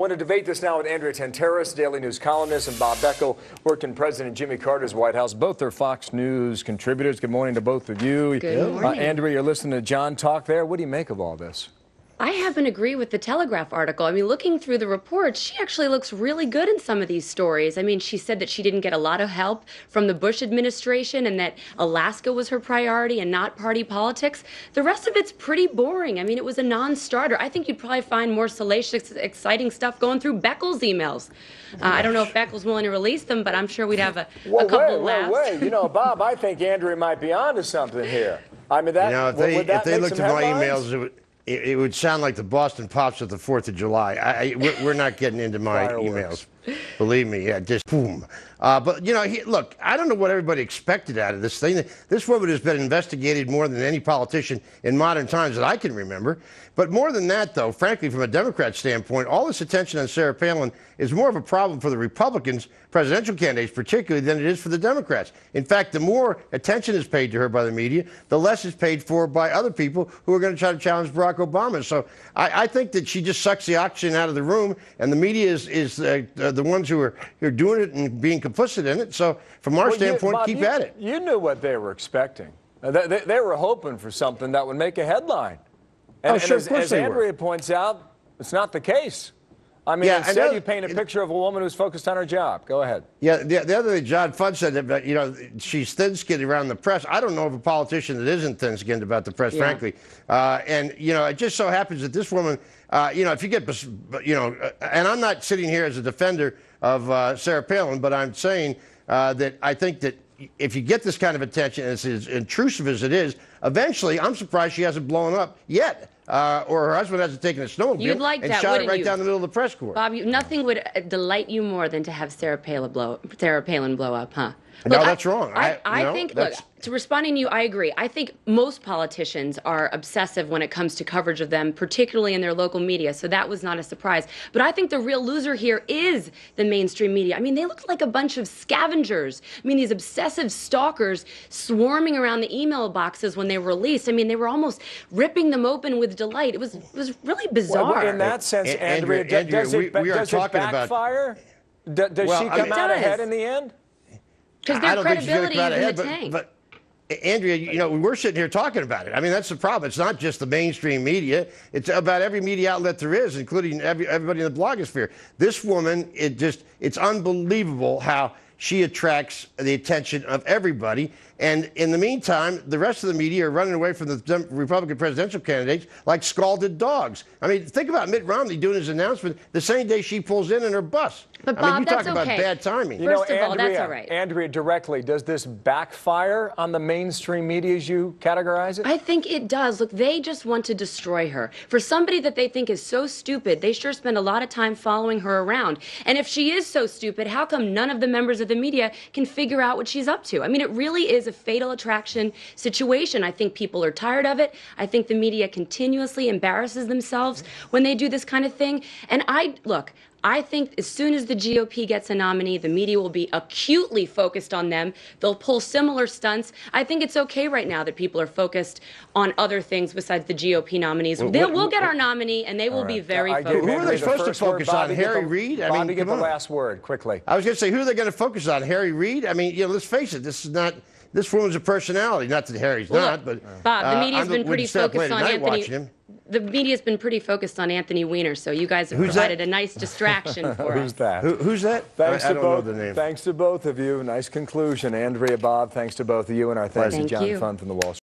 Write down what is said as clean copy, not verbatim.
I want to debate this now with Andrea Tantaros, Daily News columnist, and Bob Beckel, worked in President Jimmy Carter's White House. Both are Fox News contributors. Good morning to both of you. Good morning. Andrea, you're listening to John talk there. What do you make of all this? I happen to agree with the Telegraph article. I mean, looking through the reports, she actually looks really good in some of these stories. I mean, she said that she didn't get a lot of help from the Bush administration and that Alaska was her priority and not party politics. The rest of it's pretty boring. I mean, it was a non-starter. I think you'd probably find more salacious, exciting stuff going through Beckel's emails. I don't know if Beckel's willing to release them, but I'm sure we'd have a couple laughs. Wait. You know, Bob, I think Andrea might be onto something here. I mean, that, if they looked at my headlines? emails, it would sound like the Boston Pops at the 4th of July. We're not getting into my emails. Believe me, yeah, just boom. But, you know, look, I don't know what everybody expected out of this thing. This woman has been investigated more than any politician in modern times that I can remember. But more than that, though, frankly, from a Democrat standpoint, all this attention on Sarah Palin is more of a problem for the Republicans, presidential candidates particularly, than it is for the Democrats. In fact, the more attention is paid to her by the media, the less is paid for by other people who are going to try to challenge Barack Obama. So I think that she just sucks the oxygen out of the room, and the media is the ones who are doing it and being complicit in it. So from our standpoint, Bob, keep at it. You knew what they were expecting. They were hoping for something that would make a headline. And, as Andrea points out, it's not the case. I mean, instead you paint a picture of a woman who's focused on her job. Go ahead. Yeah, the other thing, John Fudd said that, you know, she's thin-skinned around the press. I don't know of a politician that isn't thin-skinned about the press, frankly. And, you know, it just so happens that this woman, you know, if you get, you know, and I'm not sitting here as a defender of Sarah Palin, but I'm saying that I think that if you get this kind of attention, and it's as intrusive as it is, eventually, I'm surprised she hasn't blown up yet. Or her husband hasn't taken a snowmobile and shot it right down the middle of the press corps. Bob, nothing would delight you more than to have Sarah Palin blow up, huh? No, that's wrong. I think, look, to responding to you, I agree. I think most politicians are obsessive when it comes to coverage of them, particularly in their local media, so that was not a surprise. But I think the real loser here is the mainstream media. I mean, they look like a bunch of scavengers. I mean, these obsessive stalkers swarming around the email boxes when they were released. I mean, they were almost ripping them open with delight. It was really bizarre. Well, in that sense, Andrea, does it backfire? Does she come out ahead in the end? Because their credibility is in the tank. But Andrea, you know, we're sitting here talking about it. I mean, that's the problem. It's not just the mainstream media. It's about every media outlet there is, including everybody in the blogosphere. This woman, it's unbelievable how she attracts the attention of everybody. And in the meantime, the rest of the media are running away from the Republican presidential candidates like scalded dogs. I mean, think about Mitt Romney doing his announcement the same day she pulls in her bus. But Bob, I mean, you that's talk about bad timing. First of all, that's all right. Andrea, directly, does this backfire on the mainstream media as you categorize it? I think it does. Look, they just want to destroy her. For somebody that they think is so stupid, they sure spend a lot of time following her around. And if she is so stupid, how come none of the members of the media can figure out what she's up to? I mean, it really is a fatal attraction situation. I think people are tired of it. I think the media continuously embarrasses themselves when they do this kind of thing. And I think as soon as the GOP gets a nominee, the media will be acutely focused on them. They'll pull similar stunts. I think it's okay right now that people are focused on other things besides the GOP nominees. We'll get our nominee, and they will be very focused. Who are they supposed to focus on? Harry Reid? I mean, get the last word quickly. I was going to say, who are they going to focus on? Harry Reid? I mean, you know, let's face it. This woman's a personality. Not that Harry's not, but Bob, the media's been pretty focused on Anthony. The media's been pretty focused on Anthony Weiner, so you guys have provided a nice distraction for us. Who's that? Who's that? I don't know the name. Thanks to both of you. Nice conclusion. Andrea, Bob, thanks to both of you, and our thanks to John Fund from the Wall Street.